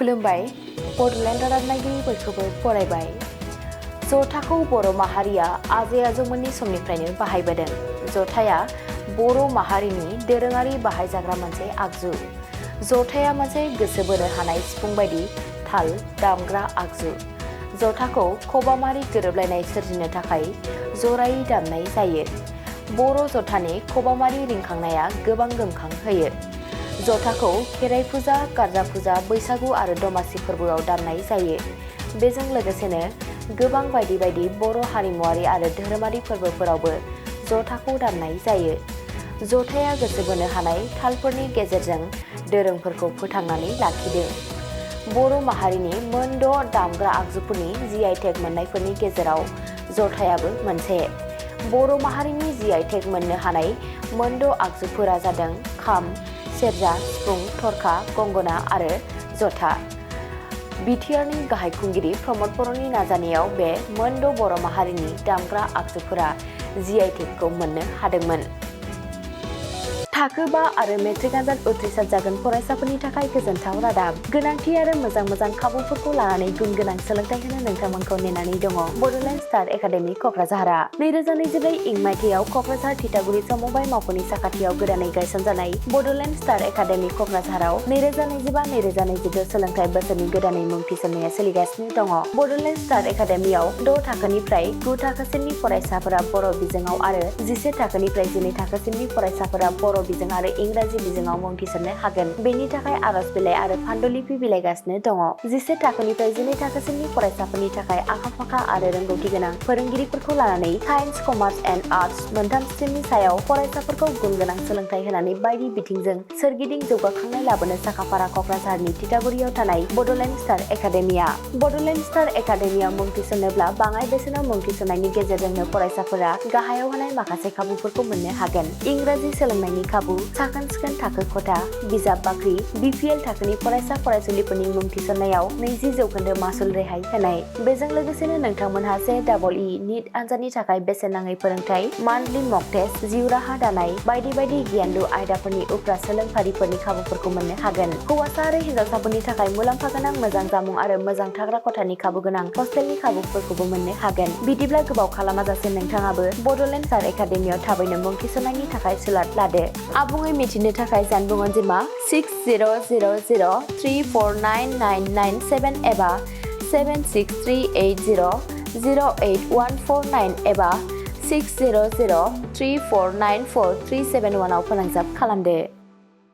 खुलुमबाय बड'लेण्ड रादाब नायगिरि बयखौबो बरायबाय। जथाखौ बर' माहारिया आजै आजौमोननि समनिफ्रायनो बाहायबोदों। जथाया बर' माहारिनि दोरोङारि बाहायजाग्रा मोनसे आगजु। जथाया मोनसे गोसो बोनो हानाय सिफुं बायदि थाल दामग्रा आगजु। जथाखौ खबामारि गोरोबलायनाय सोरजिनो थाखाय जरायै दामनाय जायो। बर' जथानि खबामारि रिंखांनाया गोबां गोमखां होयो। जथाखौ खेराइ फुजा, गारजा फुजा, बैसागु आरो दमासि फोरबोआव दामनाय जायो। बेजों लोगोसेनो गोबां बायदि बायदि बर' हारिमुआरि आरो धोरोमारि फोरबोफोरावबो जथाखौ दामनाय जायो। जथाया गोसो बोनो हानाय तालफोरनि गेजेरजों दोरोंफोरखौ फोथांनानै लाखिदों। बर' माहारिनि मोन 6 दामग्रा आगजुफोरनि GI टेग मोननायफोरनि गेजेराव जथायाबो मोनसे। बर' माहारिनि GI टेग मोननो हानाय मोन 6 आगजुफोरा जादों खाम, सेरजा, सिफुं, थरखा, गंगना आरो जथा। बिटिआरनि गाहाय खुंगिरि प्रमद बर'नि नाजानायाव बे मोन 6 बर' माहारिनि दामग्रा आगजुफोरा GI टेगखौ मोननो हादोंमोन। थाखो 5 आरो मेट्रिक आनजाद उथ्रिसार जागोन फरायसाफोरनि थाखाय गोजोनथाव रादाब। गोनांथि आरो मोजां खाबुफोरखौ लानानै गुन गोनां सोलोंथाइ होनो नोंथांमोनखौ नेनानै दङ बड'लेण्ड स्टार एकाडेमि क'क्राझारआ। 2024 इं मायथाइयाव क'क्राझार थिथागुरि समबाय मावख'नि साखाथियाव गोदानै गायसनजानाय बड'लेण्ड स्टार एकाडेमि क'क्राझाराव 2025-2026 सोलोंथाइ बोसोरनि गोदानै मुं थिसननाया सोलिगासिनो दङ। बड'लेण्ड स्टार एकाडेमियाव 6 थाखोनिफ्राय 9 थाखोसिमनि फरायसाफोरा बर' बिजोङाव आरो 11 थाखोनिफ्राय 12 थाखोसिमनि फरायसाफोरा बर' बिजों आरो इंराजि बिजोङाव मुं थिसननो हागोन। बेनि थाखाय आर'ज बिलाइ आरो पान्डुलिपि बिलाइगासिनो दङ। 11 थाखोनिफ्राय 12 थाखोसिमनि फरायसाफोरनि थाखाय आखा-फाखा आरो रोंगौथि गोनां फोरोंगिरिफोरखौ लानानै साइन्स, कमार्स एन्ड आर्टस मोनथाम स्ट्रिमनि सायाव फरायसाफोरखौ गुन गोनां सोलोंथाइ होनानै बायदि बिथिंजों सोरगिदिं जौगाखांनाय लाबोनो साखाफारा क'क्राझारनि थिथागुरियाव थानाय Bodoland Star Academia. Bodoland Star एकाडेमियाव मुं थिसननोब्ला बाङाइ बेसेनाव मुं थिसननायनि गेजेरजोंनो फरायसाफोरा गाहायाव होनाय माखासे खाबुफोरखौ मोननो हागोन। इंराजि सोलोंनायनि खाबु, साखोन-सिखोन थाखो खथा, बिजाब बाख्रि, BPL थाखोनि फरायसा फरायसुलिफोरनि मुं थिसननायाव 20% मासुल रेहाय होनाय। बेजों लोगोसेनो नोंथांमोनहा JEE नीट आनजादनि थाखाय बेसेन नाङै फोरोंथाय, मान्थलि मक टेस्ट, जिउ राहा दानाय बायदि बायदि गियानलु आयदाफोरनि उफ्रा सोलोंफारिफोरनि खाबुफोरखौ मोननो हागोन। हौवासा आरो हिन्जावसाफोरनि थाखाय मुलाम्फा गोनां मोजां जामुं आरो मोजां थाग्रा खथानि खाबु गोनां हस्टेलनि खाबुफोरखौबो मोननो हागोन। बिदिब्ला गोबाव खालामाजासे नोंथाङाबो बड'लेण्ड स्टार एकाडेमियाव थाबैनो मुं थिसननायनि थाखाय सुलाद लादो। आबुङै मिथिनो थाखाय जानबुं अनजिमा 6000349997 एबा 7638008149 एबा 6003494371 आव फोनांजाब खालामदो।